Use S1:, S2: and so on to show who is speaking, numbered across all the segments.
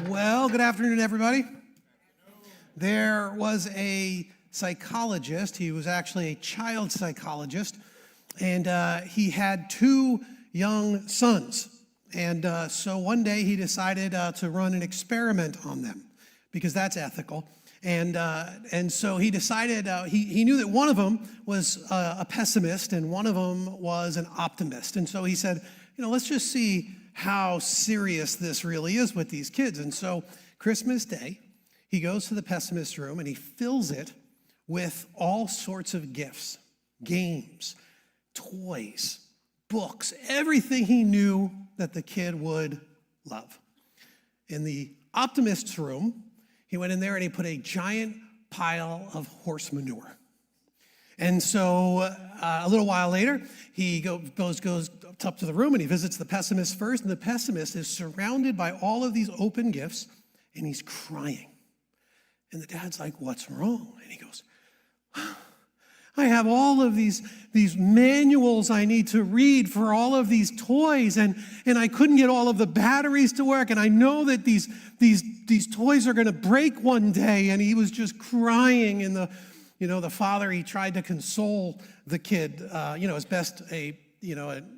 S1: Well, good afternoon, everybody. There was a psychologist. He was actually a child psychologist, and he had two young sons. And so one day he decided to run an experiment on them because that's ethical. And so he decided, he knew that one of them was a pessimist and one of them was an optimist. And so he said, let's just see how serious this really is with these kids. And so Christmas Day, he goes to the pessimist room and he fills it with all sorts of gifts, games, toys, books, everything he knew that the kid would love. In the optimist's room, he went in there and he put a giant pile of horse manure. And so a little while later, he goes up to the room and he visits the pessimist first, and the pessimist is surrounded by all of these open gifts, and he's crying. And the dad's like, "What's wrong?" And he goes, "I have all of these manuals I need to read for all of these toys, and I couldn't get all of the batteries to work, and I know that these toys are going to break one day." And he was just crying, and the father, he tried to console the kid, as best a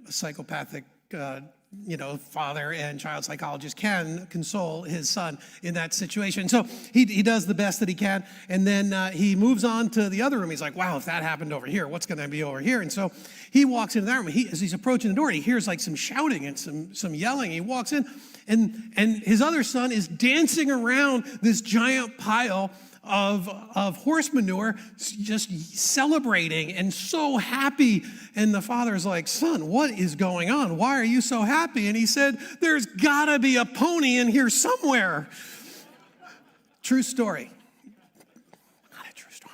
S1: psychopathic, father and child psychologist can console his son in that situation. So he does the best that he can, and then he moves on to the other room. He's like, "Wow, if that happened over here, what's going to be over here?" And so he walks into that room. As he's approaching the door, he hears like some shouting and some yelling. He walks in, and his other son is dancing around this giant pile of horse manure, just celebrating and so happy. And the father's like, "Son, what is going on? Why are you so happy?" And he said, "There's gotta be a pony in here somewhere." True story. Not a true story.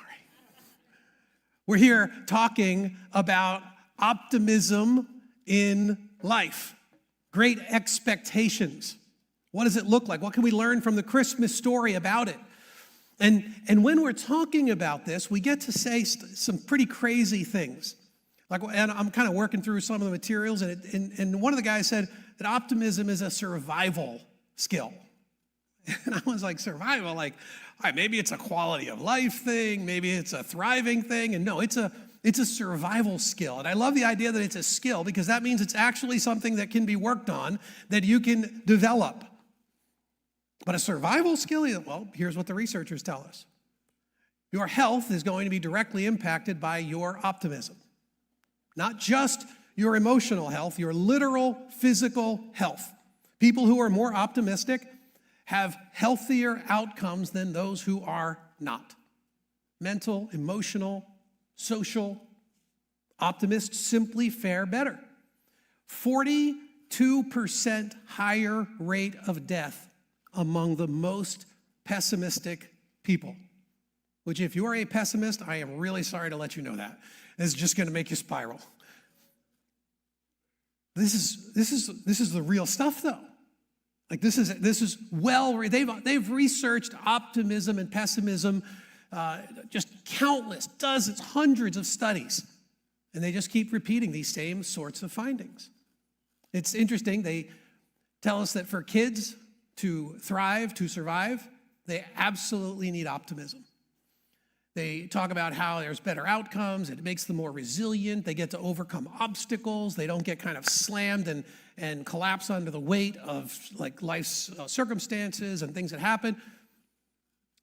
S1: We're here talking about optimism in life. Great expectations. What does it look like? What can we learn from the Christmas story about it? And when we're talking about this, we get to say some pretty crazy things. And I'm kind of working through some of the materials, and one of the guys said that optimism is a survival skill. And I was like, survival? Like, all right, maybe it's a quality of life thing, maybe it's a thriving thing, and no, it's a survival skill. And I love the idea that it's a skill because that means it's actually something that can be worked on, that you can develop. But a survival skill, well, here's what the researchers tell us. Your health is going to be directly impacted by your optimism. Not just your emotional health, your literal physical health. People who are more optimistic have healthier outcomes than those who are not. Mental, emotional, social. Optimists simply fare better. 42% higher rate of death among the most pessimistic people. Which, if you are a pessimist, I am really sorry to let you know that. It's just going to make you spiral. This is the real stuff, though. Like this is they've researched optimism and pessimism, just countless, dozens, hundreds of studies, and they just keep repeating these same sorts of findings. It's interesting. They tell us that for kids to thrive, to survive, they absolutely need optimism. They talk about how there's better outcomes, it makes them more resilient, they get to overcome obstacles, they don't get kind of slammed and collapse under the weight of like life's circumstances and things that happen.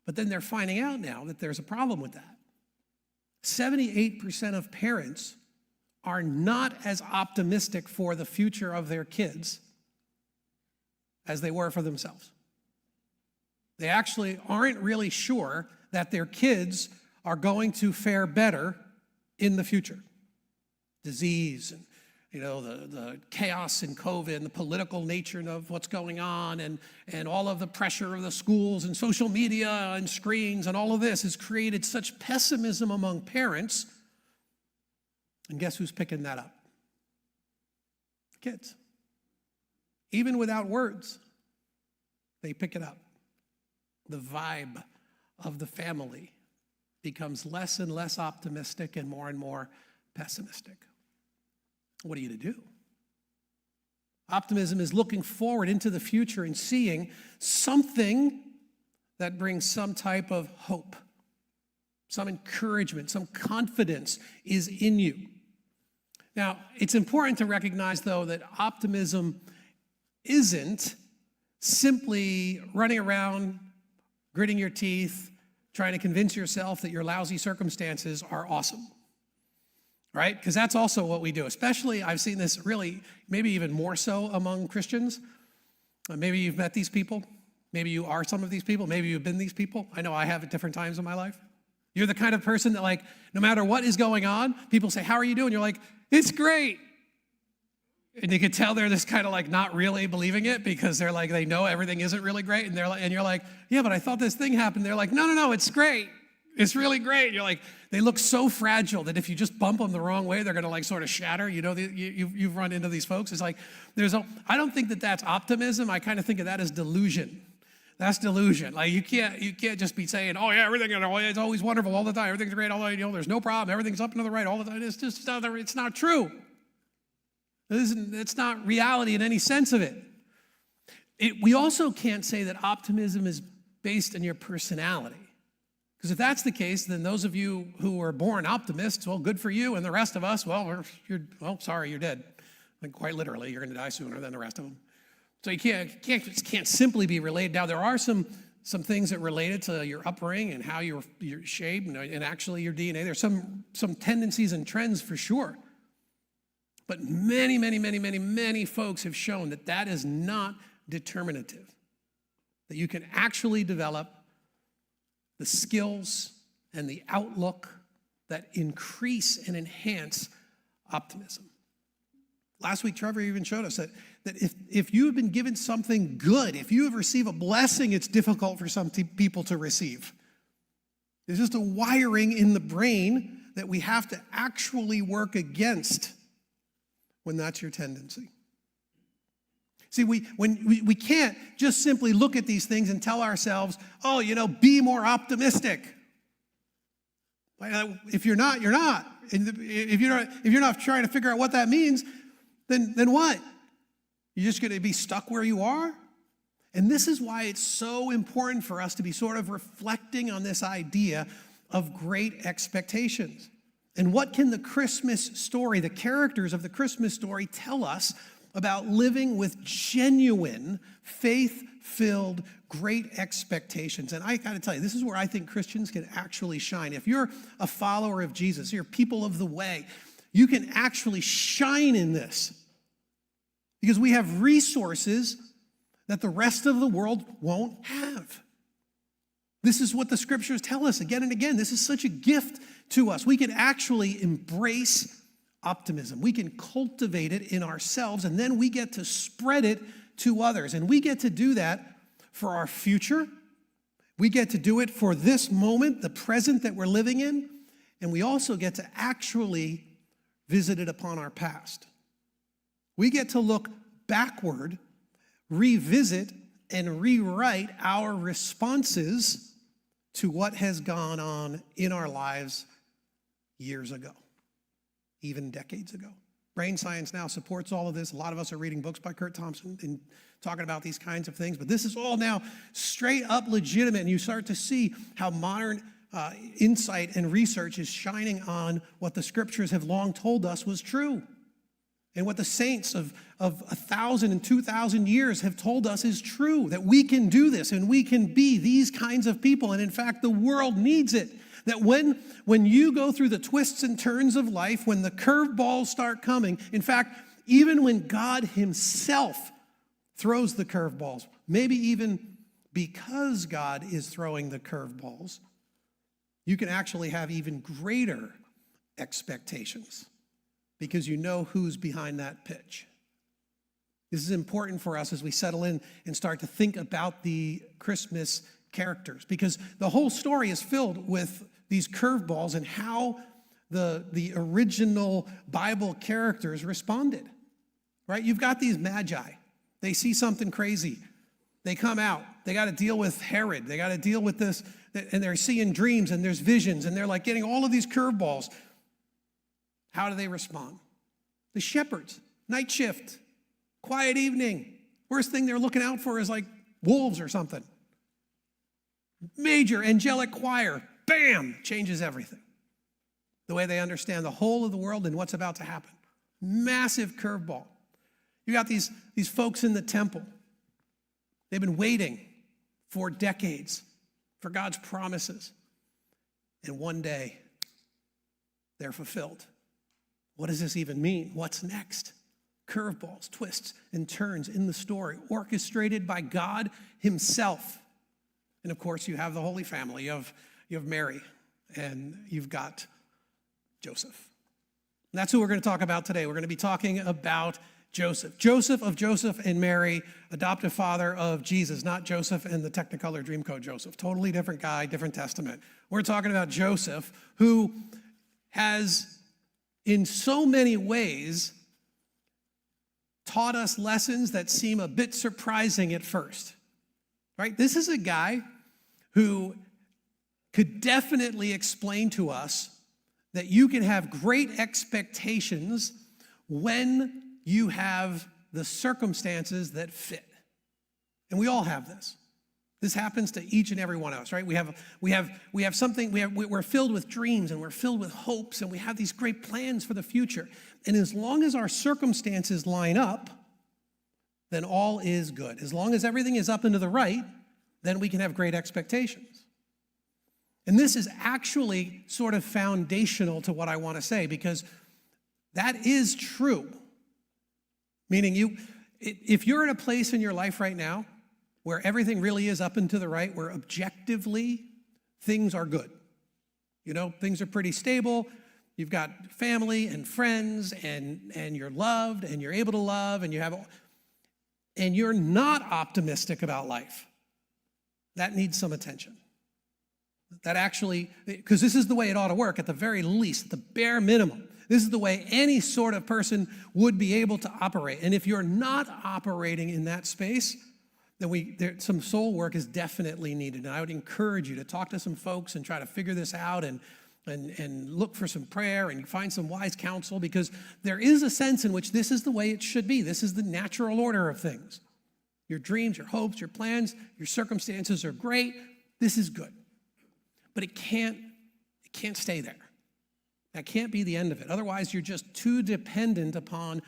S1: But then they're finding out now that there's a problem with that. 78% of parents are not as optimistic for the future of their kids as they were for themselves. They actually aren't really sure that their kids are going to fare better in the future. Disease and the chaos in COVID and the political nature of what's going on and all of the pressure of the schools and social media and screens and all of this has created such pessimism among parents. And guess who's picking that up? Kids. Even without words, they pick it up. The vibe of the family becomes less and less optimistic and more pessimistic. What are you to do? Optimism is looking forward into the future and seeing something that brings some type of hope, some encouragement, some confidence is in you. Now, it's important to recognize, though, that optimism isn't simply running around, gritting your teeth, trying to convince yourself that your lousy circumstances are awesome, right? Because that's also what we do. Especially, I've seen this really, maybe even more so among Christians. Maybe you've met these people. Maybe you are some of these people. Maybe you've been these people. I know I have at different times in my life. You're the kind of person that, like, no matter what is going on, people say, how are you doing? You're like, it's great. And you can tell they're just kind of like not really believing it because they're like, they know everything isn't really great. And they're like, and you're like, yeah, but I thought this thing happened. They're like, no, it's great. It's really great. And you're like, they look so fragile that if you just bump them the wrong way, they're going to like sort of shatter. You know, you've run into these folks. It's like, I don't think that that's optimism. I kind of think of that as delusion. That's delusion. Like you can't just be saying, oh yeah, everything, it's always wonderful all the time. Everything's great all the time. There's no problem. Everything's up and to the right all the time. It's not true. It's not reality in any sense of it. We also can't say that optimism is based on your personality. Because if that's the case, then those of you who are born optimists, well, good for you. And the rest of us, sorry, you're dead. Like quite literally, you're going to die sooner than the rest of them. So you can't simply be related. Now, there are some things that related to your upbringing and how you're shaped and actually your DNA. There's some tendencies and trends for sure. But many folks have shown that that is not determinative, that you can actually develop the skills and the outlook that increase and enhance optimism. Last week, Trevor even showed us that if you have been given something good, if you have received a blessing, it's difficult for some people to receive. There's just a wiring in the brain that we have to actually work against when that's your tendency. See, we can't just simply look at these things and tell ourselves, oh, be more optimistic. If you're not, you're not. And if you're not trying to figure out what that means, then what? You're just going to be stuck where you are? And this is why it's so important for us to be sort of reflecting on this idea of great expectations. And what can the Christmas story, the characters of the Christmas story, tell us about living with genuine, faith-filled, great expectations? And I got to tell you, this is where I think Christians can actually shine. If you're a follower of Jesus, you're people of the way, you can actually shine in this because we have resources that the rest of the world won't have. This is what the scriptures tell us again and again. This is such a gift to us. We can actually embrace optimism. We can cultivate it in ourselves, and then we get to spread it to others. And we get to do that for our future. We get to do it for this moment, the present that we're living in. And we also get to actually visit it upon our past. We get to look backward, revisit, and rewrite our responses to what has gone on in our lives years ago, even decades ago. Brain science now supports all of this. A lot of us are reading books by Kurt Thompson and talking about these kinds of things, but this is all now straight up legitimate, and you start to see how modern insight and research is shining on what the scriptures have long told us was true. And what the saints of 1,000 and 2,000 years have told us is true, that we can do this and we can be these kinds of people. And in fact, the world needs it. That when you go through the twists and turns of life, when the curveballs start coming, in fact, even when God himself throws the curveballs, maybe even because God is throwing the curveballs, you can actually have even greater expectations, because you know who's behind that pitch. This is important for us as we settle in and start to think about the Christmas characters, because the whole story is filled with these curveballs and how the original Bible characters responded, right? You've got these magi. They see something crazy. They come out. They got to deal with Herod. They got to deal with this, and they're seeing dreams, and there's visions, and they're like getting all of these curveballs. How do they respond? The shepherds, night shift. Quiet evening. Worst thing they're looking out for is like wolves or something. Major angelic choir. Bam! Changes everything. The way they understand the whole of the world and what's about to happen. Massive curveball. You got these folks in the temple. They've been waiting for decades for God's promises. And one day, they're fulfilled. What does this even mean? What's next? Curveballs, twists, and turns in the story, orchestrated by God himself. And of course, you have the Holy Family. You have Mary, and you've got Joseph. And that's who we're going to talk about today. We're going to be talking about Joseph. Joseph of Joseph and Mary, adoptive father of Jesus, not Joseph and the Technicolor Dreamcoat Joseph. Totally different guy, different testament. We're talking about Joseph, who has, in so many ways, taught us lessons that seem a bit surprising at first. Right? This is a guy who could definitely explain to us that you can have great expectations when you have the circumstances that fit. And we all have this. This happens to each and every one of us, right? We have something, we're filled with dreams and we're filled with hopes and we have these great plans for the future. And as long as our circumstances line up, then all is good. As long as everything is up and to the right, then we can have great expectations. And this is actually sort of foundational to what I want to say, because that is true. Meaning if you're in a place in your life right now where everything really is up and to the right, where objectively things are good. You know, things are pretty stable. You've got family and friends and you're loved and you're able to love and and you're not optimistic about life. That needs some attention. That actually, because this is the way it ought to work at the very least, the bare minimum. This is the way any sort of person would be able to operate. And if you're not operating in that space, then some soul work is definitely needed. And I would encourage you to talk to some folks and try to figure this out and look for some prayer and find some wise counsel, because there is a sense in which this is the way it should be. This is the natural order of things. Your dreams, your hopes, your plans, your circumstances are great. This is good. But it can't stay there. That can't be the end of it. Otherwise, you're just too dependent upon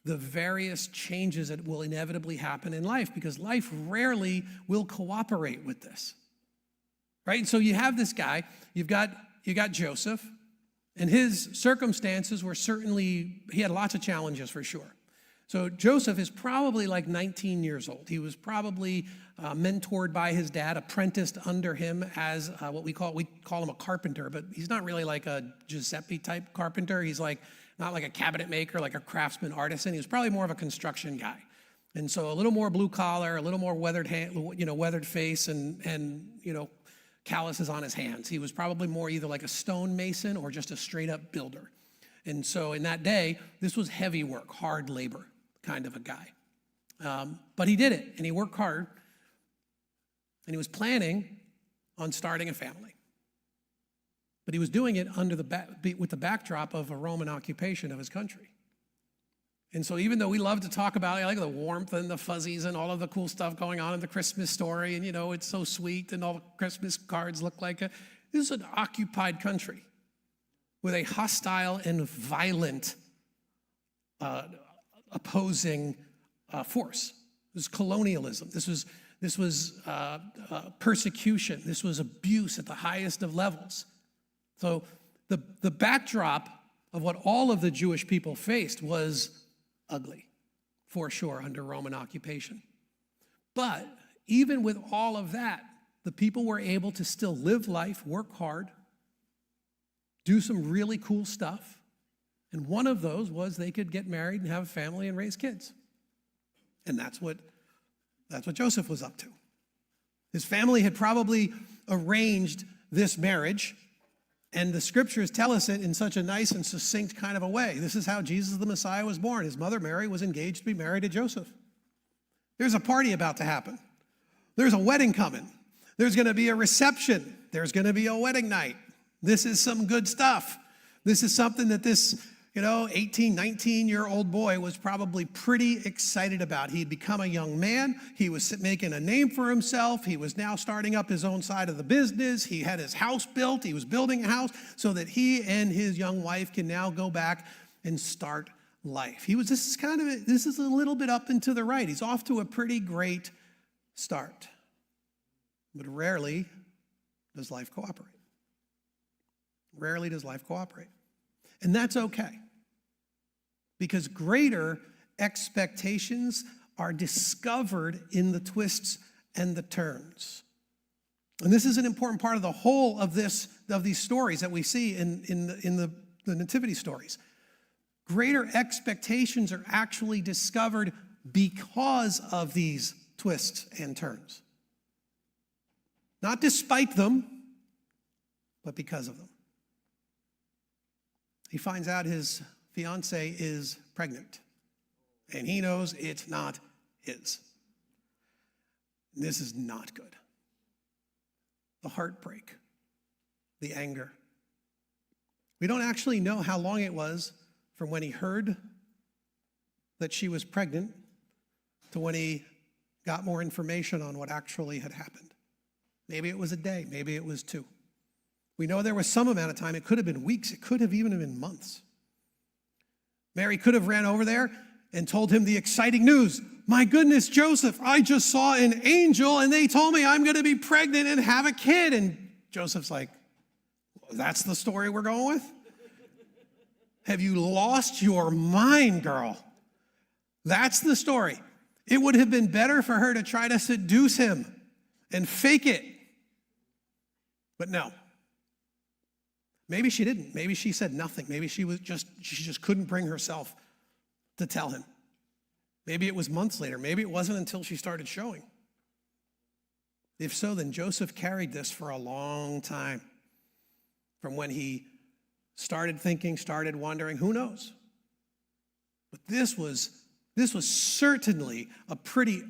S1: the various changes that will inevitably happen in life, because life rarely will cooperate with this. Right? And so you have this guy, you got Joseph, and his circumstances were certainly, he had lots of challenges for sure. So Joseph is probably like 19 years old. He was probably mentored by his dad, apprenticed under him as what we call him a carpenter, but he's not really like a Giuseppe type carpenter. He's not like a cabinet maker, like a craftsman artisan. He was probably more of a construction guy. And so a little more blue collar, a little more weathered face and calluses on his hands. He was probably more either like a stone mason or just a straight up builder. And so in that day, this was heavy work, hard labor kind of a guy. But he did it, and he worked hard, and he was planning on starting a family. But he was doing it with the backdrop of a Roman occupation of his country. And so even though we love to talk about like the warmth and the fuzzies and all of the cool stuff going on in the Christmas story, and it's so sweet and all the Christmas cards look like this is an occupied country with a hostile and violent opposing force. This was colonialism. This was persecution. This was abuse at the highest of levels. So the backdrop of what all of the Jewish people faced was ugly, for sure, under Roman occupation. But even with all of that, the people were able to still live life, work hard, do some really cool stuff. And one of those was they could get married and have a family and raise kids. And that's what Joseph was up to. His family had probably arranged this marriage, and the scriptures tell us it in such a nice and succinct kind of a way. This is how Jesus the Messiah was born. His mother Mary was engaged to be married to Joseph. There's a party about to happen. There's a wedding coming. There's going to be a reception. There's going to be a wedding night. This is some good stuff. This is something that this 18, 19-year-old boy was probably pretty excited about. He'd become a young man. He was making a name for himself. He was now starting up his own side of the business. He had his house built. He was building a house so that he and his young wife can now go back and start life. This is a little bit up and to the right. He's off to a pretty great start. But rarely does life cooperate. Rarely does life cooperate. And that's okay, because greater expectations are discovered in the twists and the turns. And this is an important part of the whole of these stories that we see in the nativity stories. Greater expectations are actually discovered because of these twists and turns. Not despite them, but because of them. He finds out his fiancée is pregnant, and he knows it's not his. This is not good. The heartbreak, the anger. We don't actually know how long it was from when he heard that she was pregnant to when he got more information on what actually had happened. Maybe it was a day, maybe it was 2. We know there was some amount of time. It could have been weeks. It could have even been months. Mary could have ran over there and told him the exciting news. My goodness, Joseph, I just saw an angel and they told me I'm going to be pregnant and have a kid. And Joseph's like, that's the story we're going with? Have you lost your mind, girl? That's the story. It would have been better for her to try to seduce him and fake it. But no. Maybe she didn't. Maybe she said nothing. Maybe she just couldn't bring herself to tell him. Maybe it was months later. Maybe it wasn't until she started showing. If so, then Joseph carried this for a long time. From when he started thinking, started wondering, who knows? But this was certainly a pretty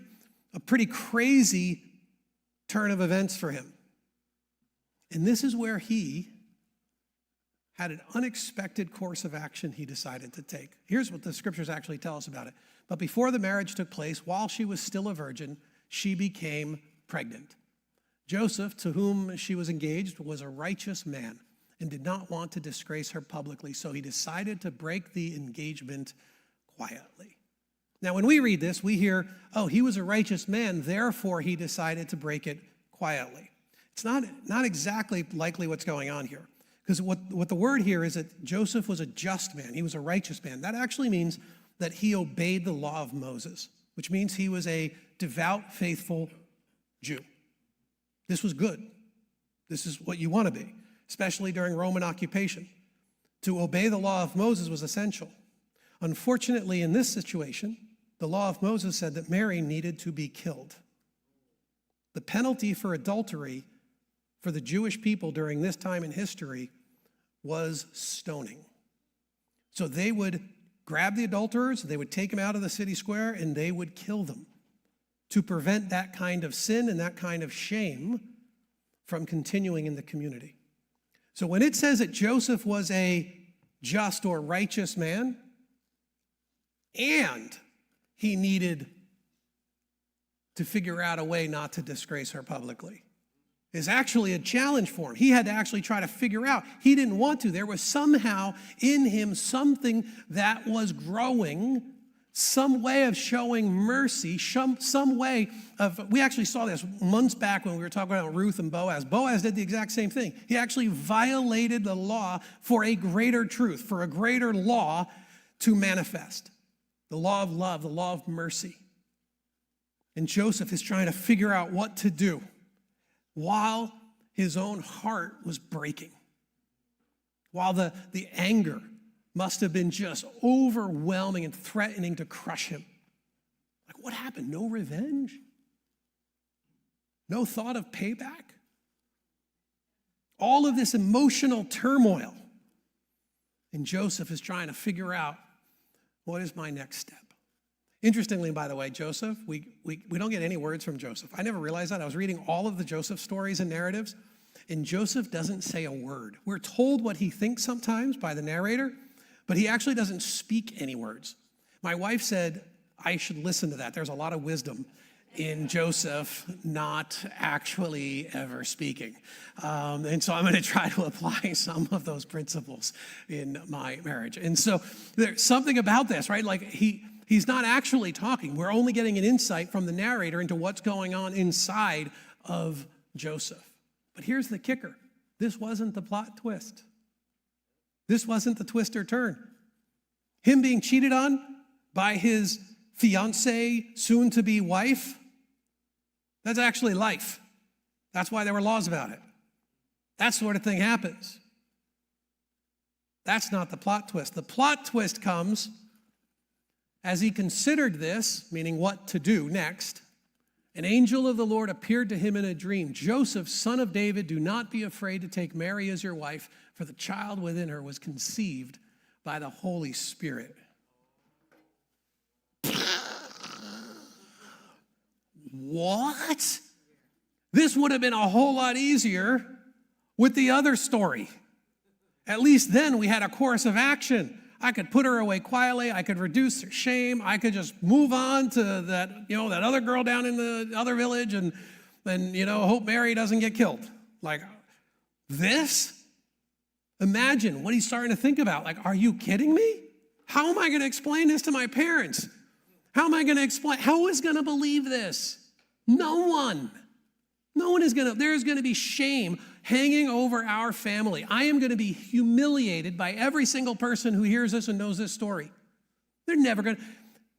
S1: crazy turn of events for him. And this is where he had an unexpected course of action he decided to take. Here's what the scriptures actually tell us about it. But before the marriage took place, while she was still a virgin, she became pregnant. Joseph, to whom she was engaged, was a righteous man and did not want to disgrace her publicly, so he decided to break the engagement quietly. Now, when we read this, we hear, oh, he was a righteous man, therefore he decided to break it quietly. It's not exactly likely what's going on here. Because what the word here is that Joseph was a just man. He was a righteous man. That actually means that he obeyed the law of Moses, which means he was a devout, faithful Jew. This was good. This is what you want to be, especially during Roman occupation. To obey the law of Moses was essential. Unfortunately, in this situation, the law of Moses said that Mary needed to be killed. The penalty for adultery for the Jewish people during this time in history was stoning. So they would grab the adulterers, they would take them out of the city square, and they would kill them to prevent that kind of sin and that kind of shame from continuing in the community. So when it says that Joseph was a just or righteous man, and he needed to figure out a way not to disgrace her publicly, is actually a challenge for him. He had to actually try to figure out. He didn't want to. There was somehow in him something that was growing, some way of showing mercy, some way of, we actually saw this months back when we were talking about Ruth and Boaz. Boaz did the exact same thing. He actually violated the law for a greater truth, for a greater law to manifest. The law of love, the law of mercy. And Joseph is trying to figure out what to do while his own heart was breaking, while the anger must have been just overwhelming and threatening to crush him. Like, what happened? No revenge? No thought of payback? All of this emotional turmoil. And Joseph is trying to figure out, what is my next step? Interestingly, by the way, Joseph, we don't get any words from Joseph. I never realized that. I was reading all of the Joseph stories and narratives, and Joseph doesn't say a word. We're told what he thinks sometimes by the narrator, but he actually doesn't speak any words. My wife said I should listen to that. There's a lot of wisdom in Joseph not actually ever speaking. And so I'm going to try to apply some of those principles in my marriage. And so there's something about this, right? Like he's not actually talking. We're only getting an insight from the narrator into what's going on inside of Joseph. But here's the kicker. This wasn't the plot twist. This wasn't the twist or turn. Him being cheated on by his fiancée, soon-to-be wife, that's actually life. That's why there were laws about it. That sort of thing happens. That's not the plot twist. The plot twist comes as he considered this, meaning what to do next. An angel of the Lord appeared to him in a dream. Joseph, son of David, do not be afraid to take Mary as your wife, for the child within her was conceived by the Holy Spirit. What? This would have been a whole lot easier with the other story. At least then we had a course of action. I could put her away quietly. I could reduce her shame. I could just move on to that, that other girl down in the other village and hope Mary doesn't get killed. Like this? Imagine what he's starting to think about. Like, are you kidding me? How am I going to explain this to my parents? How am I going to explain? Who is going to believe this? No one. No one is going to. There's going to be shame hanging over our family. I am going to be humiliated by every single person who hears this and knows this story. They're never going to.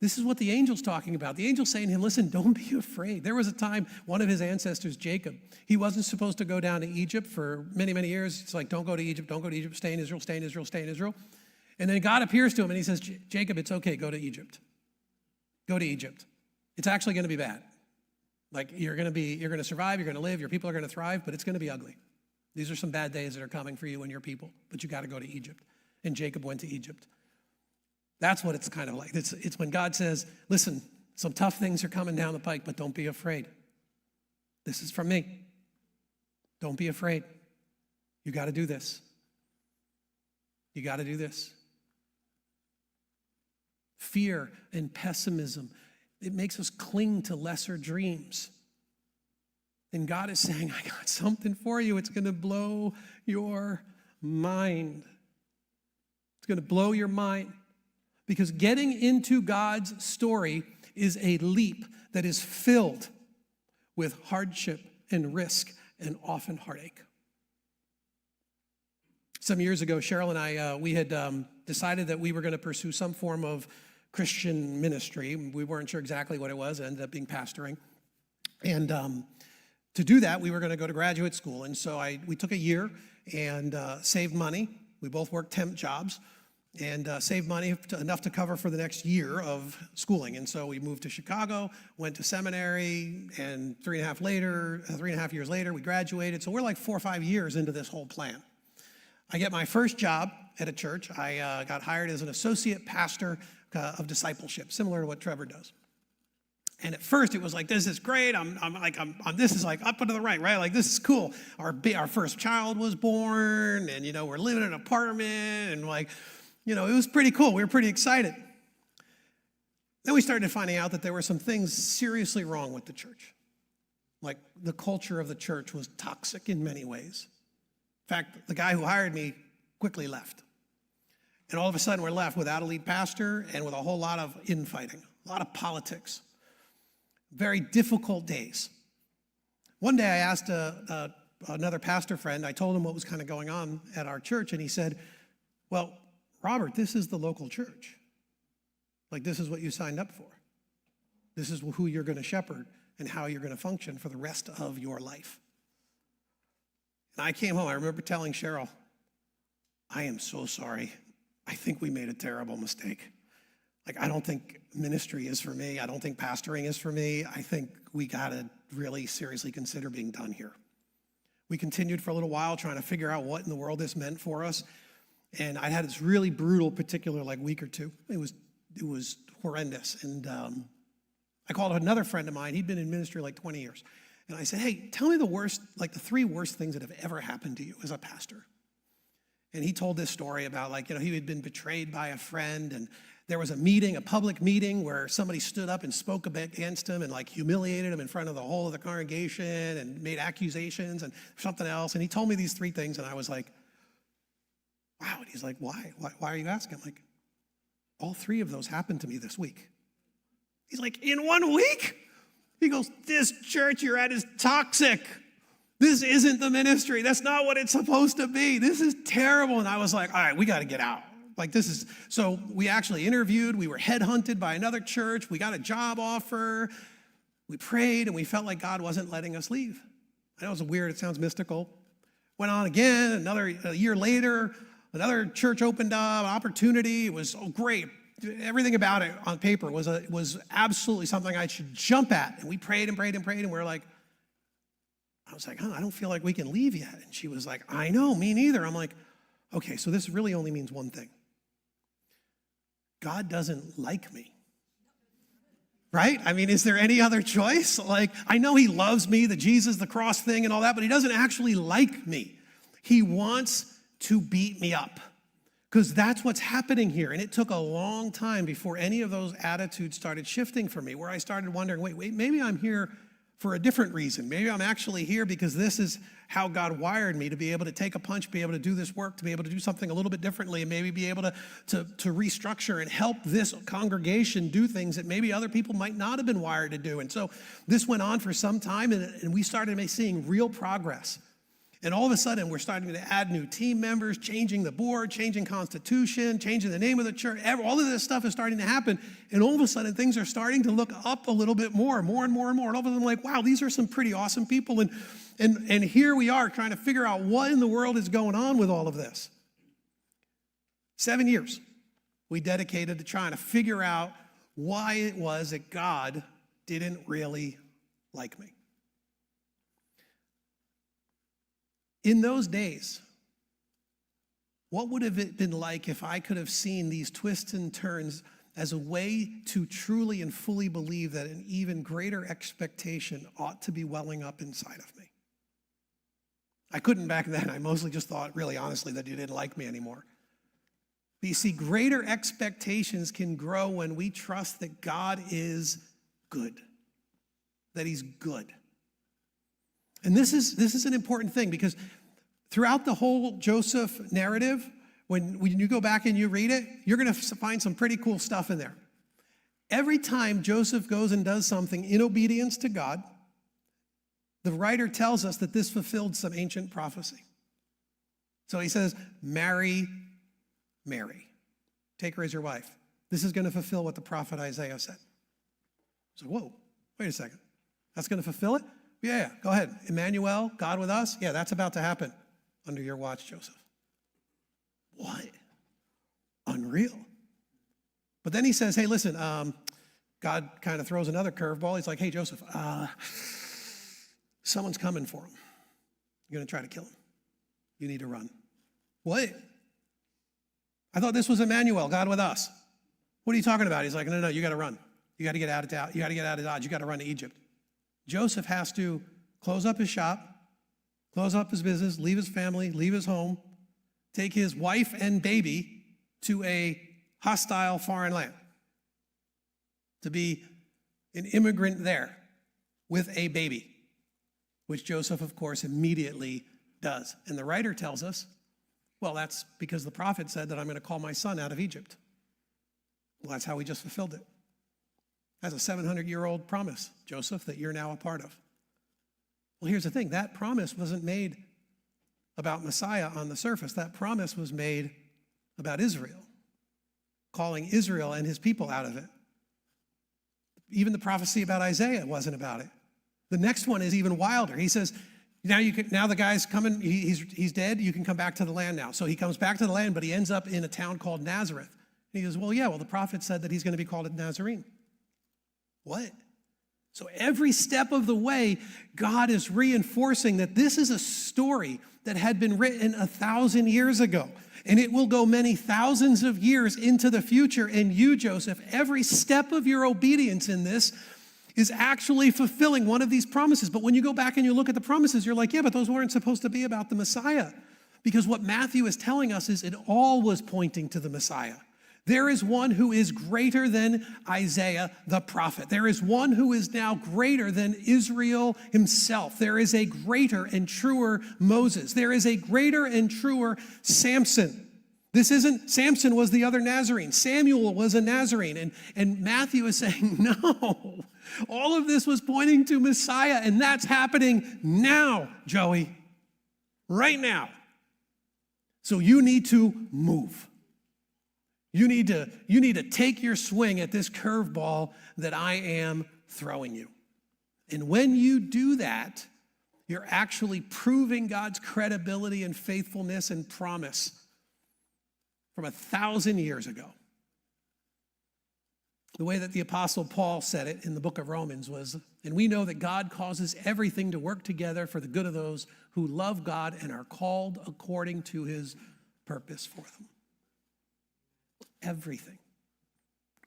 S1: This is what the angel's talking about. The angel's saying to him, listen, don't be afraid. There was a time, one of his ancestors, Jacob, he wasn't supposed to go down to Egypt for many, many years. It's like, don't go to Egypt, don't go to Egypt, stay in Israel, stay in Israel, stay in Israel. And then God appears to him and he says, Jacob, it's okay, go to Egypt. Go to Egypt. It's actually going to be bad. Like you're going to survive, you're going to live, your people are going to thrive, but it's going to be ugly. These are some bad days that are coming for you and your people, but you got to go to Egypt. And Jacob went to Egypt. That's what it's kind of like. It's when God says, listen, some tough things are coming down the pike, but don't be afraid. This is from me. Don't be afraid. You got to do this. You got to do this. Fear and pessimism, it makes us cling to lesser dreams. And God is saying, I got something for you. It's going to blow your mind. It's going to blow your mind. Because getting into God's story is a leap that is filled with hardship and risk and often heartache. Some years ago, Cheryl and I, we had decided that we were going to pursue some form of Christian ministry. We weren't sure exactly what it was. It ended up being pastoring. And to do that, we were going to go to graduate school. And so we took a year and saved money. We both worked temp jobs and saved money enough to cover for the next year of schooling. And so we moved to Chicago, went to seminary, and 3.5 years later, we graduated. So we're like 4 or 5 years into this whole plan. I get my first job at a church. I got hired as an associate pastor of discipleship, similar to what Trevor does. And at first it was like, this is great. This is like up and to the right? Like, this is cool. Our first child was born, and, we're living in an apartment, and it was pretty cool. We were pretty excited. Then we started finding out that there were some things seriously wrong with the church. Like, the culture of the church was toxic in many ways. In fact, the guy who hired me quickly left. And all of a sudden, we're left without a lead pastor and with a whole lot of infighting, a lot of politics. Very difficult days. One day I asked another pastor friend, I told him what was kind of going on at our church, and he said, well, Robert, this is the local church. Like, this is what you signed up for. This is who you're going to shepherd and how you're going to function for the rest of your life. And I came home, I remember telling Cheryl, I am so sorry. I think we made a terrible mistake. Like, I don't think ministry is for me. I don't think pastoring is for me. I think we got to really seriously consider being done here. We continued for a little while trying to figure out what in the world this meant for us. And I had this really brutal particular week or two. It was horrendous. And I called another friend of mine. He'd been in ministry 20 years. And I said, hey, tell me the 3 worst things that have ever happened to you as a pastor. And he told this story about he had been betrayed by a friend, and there was a meeting, a public meeting, where somebody stood up and spoke against him and humiliated him in front of the whole of the congregation and made accusations and something else. And he told me these 3 things, and I was like, wow. And he's like, why? Why are you asking? I'm like, all 3 of those happened to me this week. He's like, in 1 week? He goes, this church you're at is toxic. This isn't the ministry. That's not what it's supposed to be. This is terrible. And I was like, all right, we got to get out. So we actually interviewed. We were headhunted by another church. We got a job offer. We prayed, and we felt like God wasn't letting us leave. I know it's weird. It sounds mystical. Went on again. A year later, another church opened up, opportunity. It was great. Everything about it on paper was absolutely something I should jump at. And we prayed and prayed and prayed, and we were like, I was like, I don't feel like we can leave yet. And she was like, I know, me neither. I'm like, okay, so this really only means one thing. God doesn't like me. Right? I mean, is there any other choice? I know he loves me, the Jesus, the cross thing and all that, but he doesn't actually like me. He wants to beat me up, because that's what's happening here. And it took a long time before any of those attitudes started shifting for me, where I started wondering, wait, maybe I'm here for a different reason. Maybe I'm actually here because this is how God wired me, to be able to take a punch, be able to do this work, to be able to do something a little bit differently, and maybe be able to restructure and help this congregation do things that maybe other people might not have been wired to do. And so this went on for some time, and we started seeing real progress. And all of a sudden, we're starting to add new team members, changing the board, changing constitution, changing the name of the church. All of this stuff is starting to happen. And all of a sudden, things are starting to look up a little bit more and more. And all of a sudden, I'm like, wow, these are some pretty awesome people. And here we are trying to figure out what in the world is going on with all of this. 7 years we dedicated to trying to figure out why it was that God didn't really like me. In those days, what would have it been like if I could have seen these twists and turns as a way to truly and fully believe that an even greater expectation ought to be welling up inside of me? I couldn't back then. I mostly just thought, really honestly, that you didn't like me anymore. But you see, greater expectations can grow when we trust that God is good, that he's good. And this is an important thing, because throughout the whole Joseph narrative, when you go back and you read it, you're going to find some pretty cool stuff in there. Every time Joseph goes and does something in obedience to God, the writer tells us that this fulfilled some ancient prophecy. So he says, marry Mary. Take her as your wife. This is going to fulfill what the prophet Isaiah said. So, whoa, wait a second. That's going to fulfill it? Yeah, go ahead. Emmanuel, God with us? Yeah, that's about to happen under your watch, Joseph. What? Unreal. But then he says, hey, listen, God kind of throws another curveball. He's like, hey, Joseph, someone's coming for him. You're going to try to kill him. You need to run. What? I thought this was Emmanuel, God with us. What are you talking about? He's like, no, you got to run. You got to get out of Dodge. You got to get out of Dodge. You got to run to Egypt. Joseph has to close up his shop, close up his business, leave his family, leave his home, take his wife and baby to a hostile foreign land, to be an immigrant there with a baby, which Joseph, of course, immediately does. And the writer tells us, well, that's because the prophet said that I'm going to call my son out of Egypt. Well, that's how he just fulfilled it. That's a 700-year-old promise, Joseph, that you're now a part of. Well, here's the thing. That promise wasn't made about Messiah on the surface. That promise was made about Israel, calling Israel and his people out of it. Even the prophecy about Isaiah wasn't about it. The next one is even wilder. He says, now the guy's coming, he's dead, you can come back to the land now. So he comes back to the land, but he ends up in a town called Nazareth. And he goes, well, the prophet said that he's going to be called a Nazarene. What? So every step of the way, God is reinforcing that this is a story that had been written 1,000 years ago. And it will go many thousands of years into the future. And you, Joseph, every step of your obedience in this is actually fulfilling one of these promises. But when you go back and you look at the promises, you're like, yeah, but those weren't supposed to be about the Messiah. Because what Matthew is telling us is it all was pointing to the Messiah. There is one who is greater than Isaiah the prophet. There is one who is now greater than Israel himself. There is a greater and truer Moses. There is a greater and truer Samson. Samson was the other Nazarene. Samuel was a Nazarene. And Matthew is saying, no, all of this was pointing to Messiah, and that's happening now, Joey, right now. So you need to move. You need to take your swing at this curveball that I am throwing you. And when you do that, you're actually proving God's credibility and faithfulness and promise from 1,000 years ago. The way that the Apostle Paul said it in the book of Romans was, and we know that God causes everything to work together for the good of those who love God and are called according to his purpose for them. Everything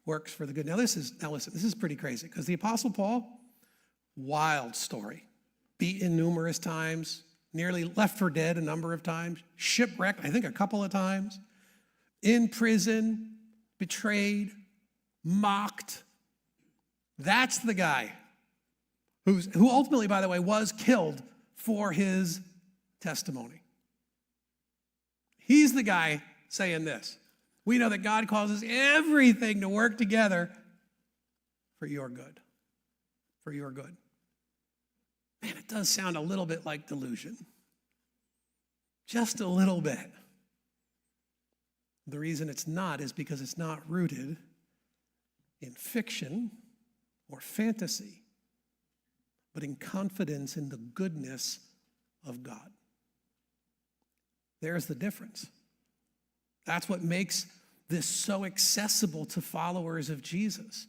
S1: works for the good. Now listen, this is pretty crazy because the Apostle Paul, wild story, beaten numerous times, nearly left for dead a number of times, shipwrecked, I think a couple of times, in prison, betrayed, mocked. That's the guy who ultimately, by the way, was killed for his testimony. He's the guy saying this. We know that God causes everything to work together for your good. For your good. Man, it does sound a little bit like delusion. Just a little bit. The reason it's not is because it's not rooted in fiction or fantasy, but in confidence in the goodness of God. There's the difference. That's what makes this so accessible to followers of Jesus.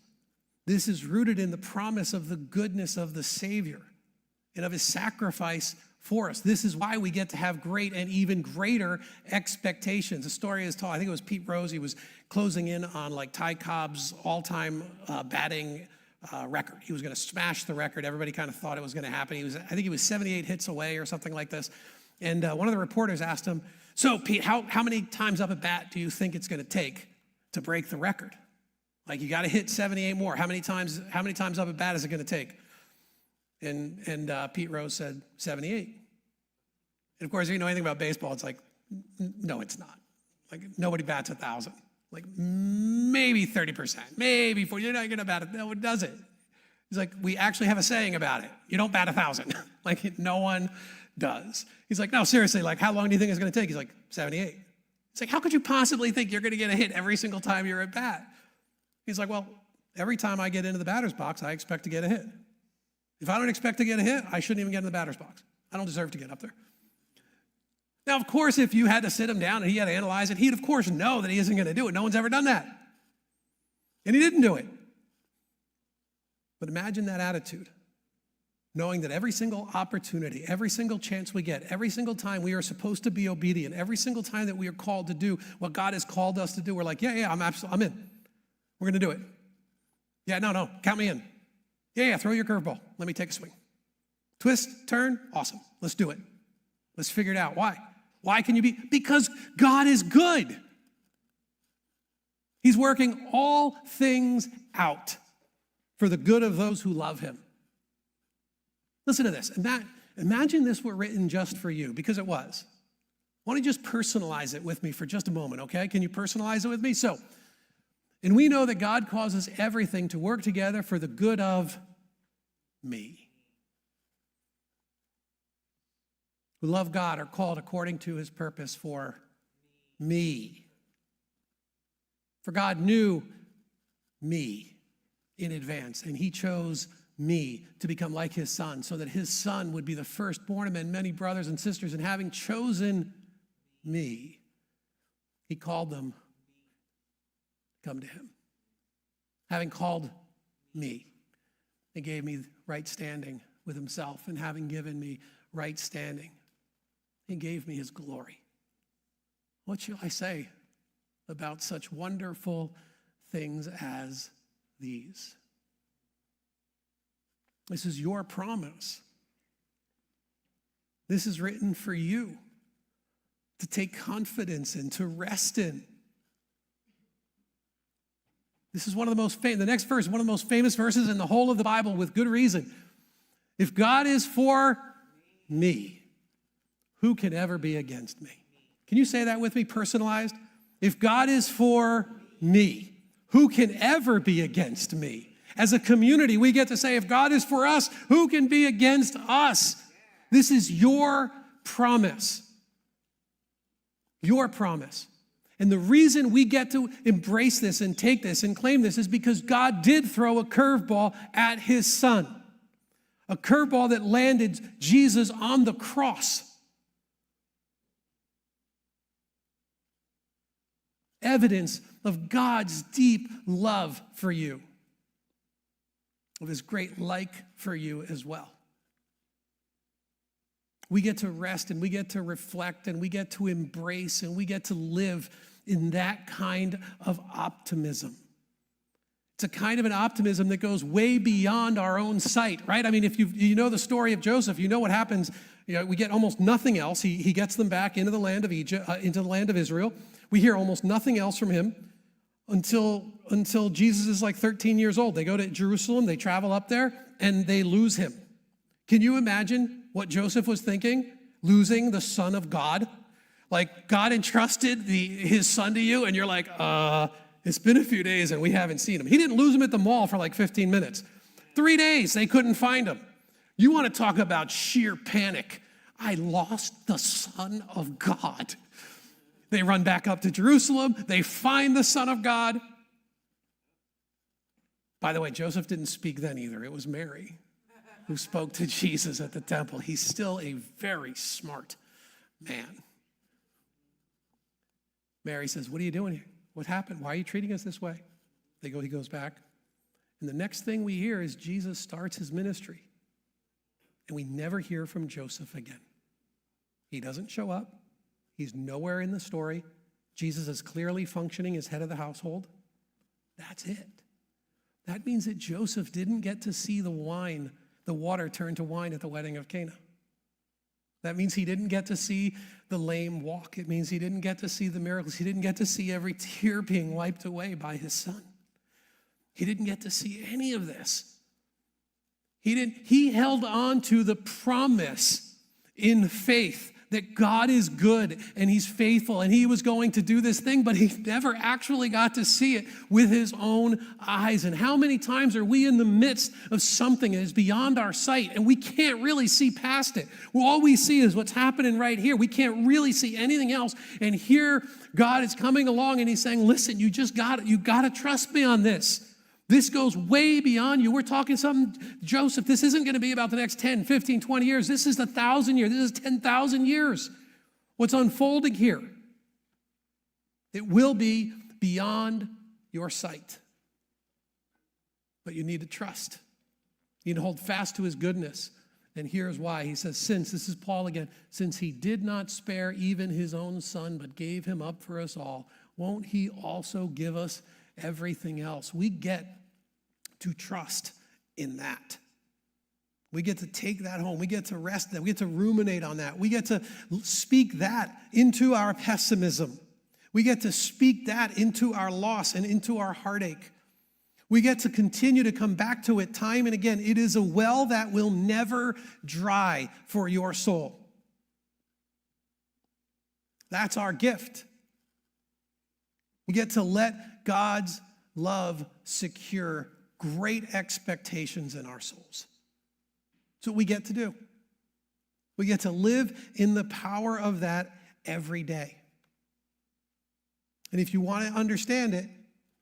S1: This is rooted in the promise of the goodness of the Savior and of his sacrifice for us. This is why we get to have great and even greater expectations. The story is told, I think it was Pete Rose, he was closing in on like Ty Cobb's all-time batting record. He was going to smash the record. Everybody kind of thought it was going to happen. I think he was 78 hits away or something like this. And one of the reporters asked him, so Pete, how many times up at bat do you think it's going to take to break the record? Like you got to hit 78 more. How many times up at bat is it going to take? And Pete Rose said 78. And of course, if you know anything about baseball, it's like, no, it's not. Like nobody bats 1,000. Like maybe 30%, maybe 40%. You're not going to bat it. No one does it. He's like, we actually have a saying about it. You don't bat 1,000. Like no one does. He's like, no, seriously, like how long do you think it's going to take? He's like, 78. It's like, how could you possibly think you're going to get a hit every single time you're at bat? He's like, well, every time I get into the batter's box, I expect to get a hit. If I don't expect to get a hit, I shouldn't even get in the batter's box. I don't deserve to get up there. Now, of course, if you had to sit him down and he had to analyze it, he'd of course know that he isn't going to do it. No one's ever done that. And he didn't do it. But imagine that attitude, knowing that every single opportunity, every single chance we get, every single time we are supposed to be obedient, every single time that we are called to do what God has called us to do, we're like, yeah, I'm in. We're going to do it. Yeah, no, count me in. Yeah, throw your curveball. Let me take a swing. Twist, turn, awesome. Let's do it. Let's figure it out. Why? Why can you be? Because God is good. He's working all things out for the good of those who love him. Listen to this. Imagine this were written just for you, because it was. Why don't you just personalize it with me for just a moment, okay? Can you personalize it with me? So, and we know that God causes everything to work together for the good of me. Who love God are called according to his purpose for me. For God knew me in advance, and he chose me to become like his son, so that his son would be the firstborn among many brothers and sisters. And having chosen me, he called them to come to him. Having called me, he gave me right standing with himself, and having given me right standing, he gave me his glory. What shall I say about such wonderful things as these? This is your promise. This is written for you to take confidence in, to rest in. This is one of the most famous, the next verse, one of the most famous verses in the whole of the Bible with good reason. If God is for me, who can ever be against me? Can you say that with me, personalized? If God is for me, who can ever be against me? As a community, we get to say, if God is for us, who can be against us? This is your promise. Your promise. And the reason we get to embrace this and take this and claim this is because God did throw a curveball at his son. A curveball that landed Jesus on the cross. Evidence of God's deep love for you. Of his great like for you as well. We get to rest and we get to reflect and we get to embrace and we get to live in that kind of optimism. It's a kind of an optimism that goes way beyond our own sight, right? I mean, if you know the story of Joseph, you know what happens. You know, we get almost nothing else. He gets them back into the land of Egypt, into the land of Israel. We hear almost nothing else from him until Jesus is like 13 years old. They go to Jerusalem, they travel up there, and they lose him. Can you imagine what Joseph was thinking? Losing the Son of God? Like, God entrusted his son to you, and you're like, it's been a few days and we haven't seen him. He didn't lose him at the mall for like 15 minutes. 3 days, they couldn't find him. You want to talk about sheer panic. I lost the Son of God. They run back up to Jerusalem. They find the Son of God. By the way, Joseph didn't speak then either. It was Mary who spoke to Jesus at the temple. He's still a very smart man. Mary says, what are you doing here? What happened? Why are you treating us this way? He goes back. And the next thing we hear is Jesus starts his ministry. And we never hear from Joseph again. He doesn't show up. He's nowhere in the story. Jesus is clearly functioning as head of the household. That's it. That means that Joseph didn't get to see the water turn to wine at the wedding of Cana. That means he didn't get to see the lame walk. It means he didn't get to see the miracles. He didn't get to see every tear being wiped away by his son. He didn't get to see any of this. He held on to the promise in faith that God is good and he's faithful and he was going to do this thing, but he never actually got to see it with his own eyes. And how many times are we in the midst of something that is beyond our sight and we can't really see past it? Well, all we see is what's happening right here. We can't really see anything else. And here God is coming along and he's saying, listen, you got to trust me on this. This goes way beyond you. We're talking something, Joseph, this isn't going to be about the next 10, 15, 20 years. This is 1,000 years. This is 10,000 years. What's unfolding here? It will be beyond your sight. But you need to trust. You need to hold fast to his goodness. And here's why. He says, this is Paul again, since he did not spare even his own son, but gave him up for us all, won't he also give us everything else? We get to trust in that. We get to take that home. We get to rest that. We get to ruminate on that. We get to speak that into our pessimism. We get to speak that into our loss and into our heartache. We get to continue to come back to it time and again. It is a well that will never dry for your soul. That's our gift. We get to let God's love secure great expectations in our souls. That's what we get to do. We get to live in the power of that every day. And if you want to understand it,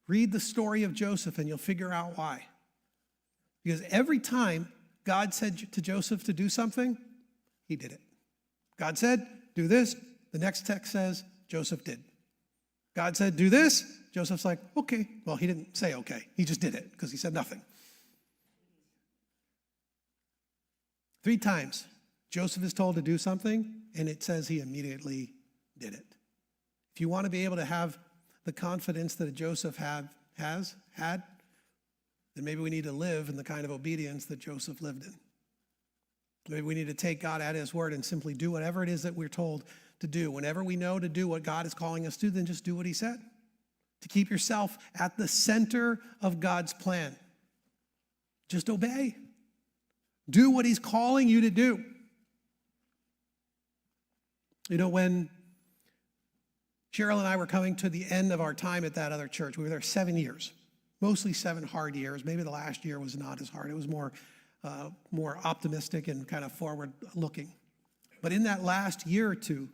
S1: read the story of Joseph and you'll figure out why. Because every time God said to Joseph to do something, he did it. God said, do this. The next text says, Joseph did. God said, do this. Joseph's like, okay. Well, he didn't say okay. He just did it because he said nothing. 3 times, Joseph is told to do something, and it says he immediately did it. If you want to be able to have the confidence that Joseph had, then maybe we need to live in the kind of obedience that Joseph lived in. Maybe we need to take God at his word and simply do whatever it is that we're told to do. Whenever we know to do what God is calling us to, then just do what he said. To keep yourself at the center of God's plan. Just obey. Do what he's calling you to do. You know, when Cheryl and I were coming to the end of our time at that other church, we were there 7 years, mostly 7 hard years. Maybe the last year was not as hard. It was more optimistic and kind of forward-looking. But in that last year or two,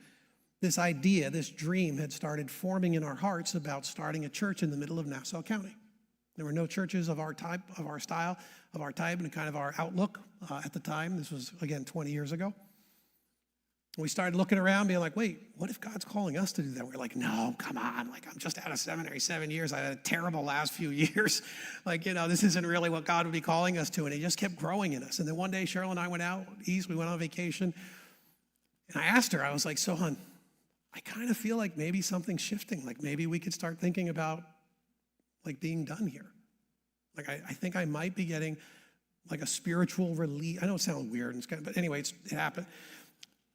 S1: this idea, this dream had started forming in our hearts about starting a church in the middle of Nassau County. There were no churches of our type, of our style, of our type, and kind of our outlook at the time. This was, again, 20 years ago. We started looking around, being like, wait, what if God's calling us to do that? We're like, no, come on. Like, I'm just out of seminary 7 years. I had a terrible last few years. Like, this isn't really what God would be calling us to. And he just kept growing in us. And then one day, Cheryl and I went out east. We went on vacation. And I asked her, I was like, so, hon, I kind of feel like maybe something's shifting. Like, maybe we could start thinking about, like, being done here. Like, I think I might be getting, like, a spiritual release. I know it sounds weird, but anyway, it happened.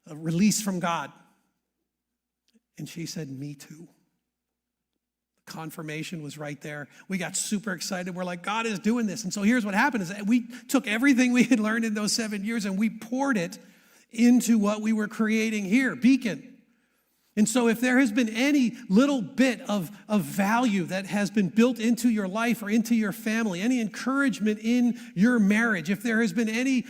S1: A release from God. And she said, me too. The confirmation was right there. We got super excited. We're like, God is doing this. And so here's what happened is that we took everything we had learned in those 7 years and we poured it into what we were creating here, Beacon. And so if there has been any little bit of value that has been built into your life or into your family, any encouragement in your marriage, if there has been any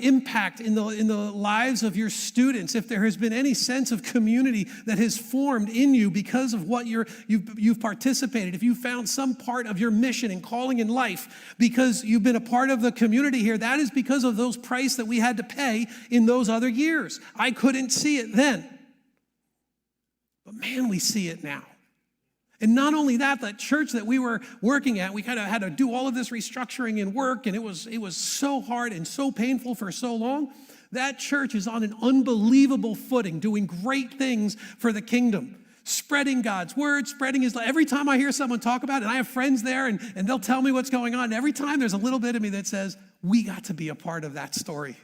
S1: impact in the lives of your students, if there has been any sense of community that has formed in you because of what you've participated, if you found some part of your mission and calling in life because you've been a part of the community here, that is because of those price that we had to pay in those other years. I couldn't see it then. But man, we see it now. And not only that, that church that we were working at, we kind of had to do all of this restructuring and work, and it was so hard and so painful for so long. That church is on an unbelievable footing, doing great things for the kingdom, spreading God's word, spreading his love. Every time I hear someone talk about it, and I have friends there, and they'll tell me what's going on, and every time there's a little bit of me that says, we got to be a part of that story.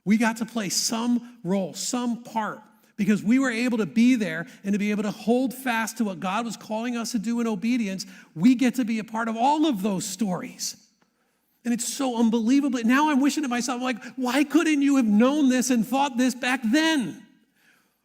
S1: We got to play some role, some part. Because we were able to be there and to be able to hold fast to what God was calling us to do in obedience, we get to be a part of all of those stories. And it's so unbelievable. Now I'm wishing to myself, like, why couldn't you have known this and thought this back then?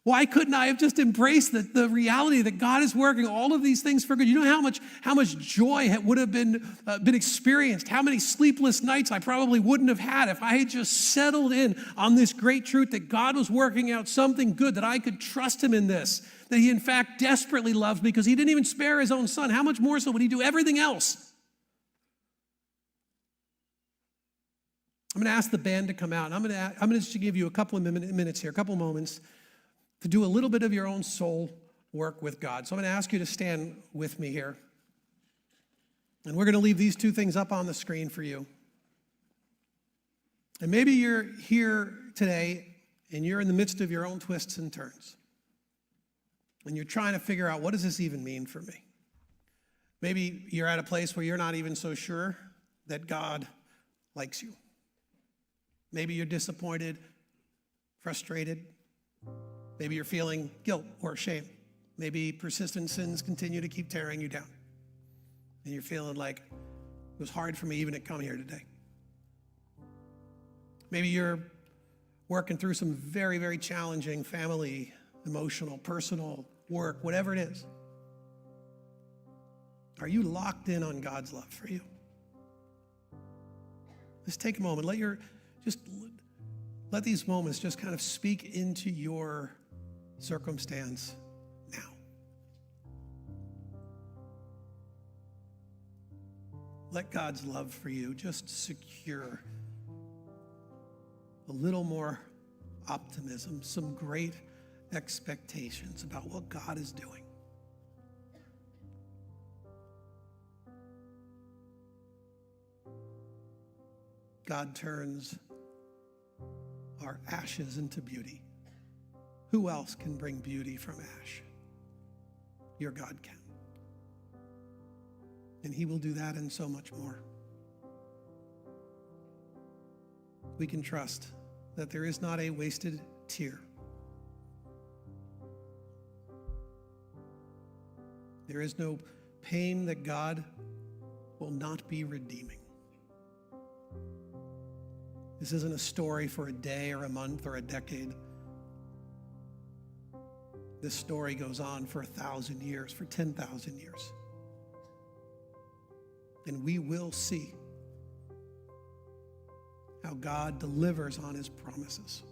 S1: Why couldn't I have just embraced the reality that God is working all of these things for good? You know how much joy would have been experienced, how many sleepless nights I probably wouldn't have had if I had just settled in on this great truth that God was working out something good, that I could trust him in this, that he in fact desperately loves me because he didn't even spare his own son. How much more so would he do everything else? I'm going to ask the band to come out, and I'm going to just give you a couple of minutes here, a couple of moments, to do a little bit of your own soul work with God. So I'm going to ask you to stand with me here. And we're going to leave these two things up on the screen for you. And maybe you're here today and you're in the midst of your own twists and turns. And you're trying to figure out, what does this even mean for me? Maybe you're at a place where you're not even so sure that God likes you. Maybe you're disappointed, frustrated. Maybe you're feeling guilt or shame. Maybe persistent sins continue to keep tearing you down. And you're feeling like it was hard for me even to come here today. Maybe you're working through some very, very challenging family, emotional, personal work, whatever it is. Are you locked in on God's love for you? Just take a moment. Let these moments just kind of speak into your circumstance now. Let God's love for you just secure a little more optimism, some great expectations about what God is doing. God turns our ashes into beauty. Who else can bring beauty from ash? Your God can. And he will do that and so much more. We can trust that there is not a wasted tear, There is no pain that God will not be redeeming. This isn't a story for a day or a month or a decade. This story goes on for 1,000 years, for 10,000 years. And we will see how God delivers on his promises.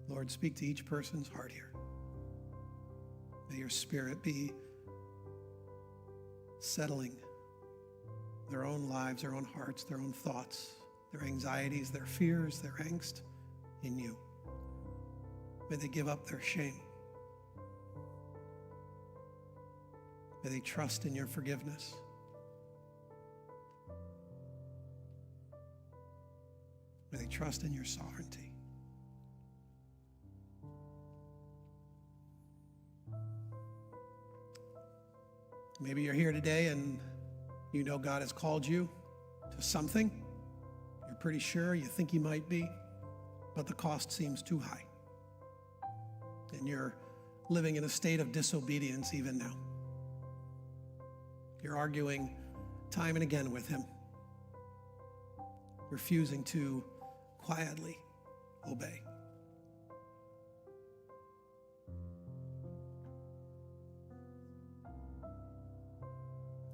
S1: Lord, speak to each person's heart here. May your Spirit be settling their own lives, their own hearts, their own thoughts, their anxieties, their fears, their angst in you. May they give up their shame. May they trust in your forgiveness. May they trust in your sovereignty. Maybe you're here today and you know God has called you to something. You're pretty sure, you think he might be, but the cost seems too high. And you're living in a state of disobedience even now. You're arguing time and again with him, refusing to quietly obey.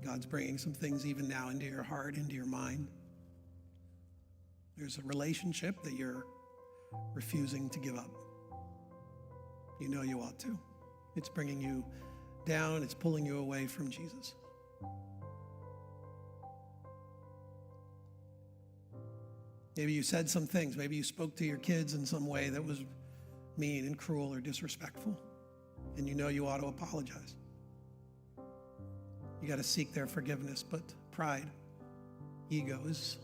S1: God's bringing some things even now into your heart, into your mind. There's a relationship that you're refusing to give up. You know you ought to. It's bringing you down. It's pulling you away from Jesus. Maybe you said some things. Maybe you spoke to your kids in some way that was mean and cruel or disrespectful. And you know you ought to apologize. You got to seek their forgiveness, but pride, ego is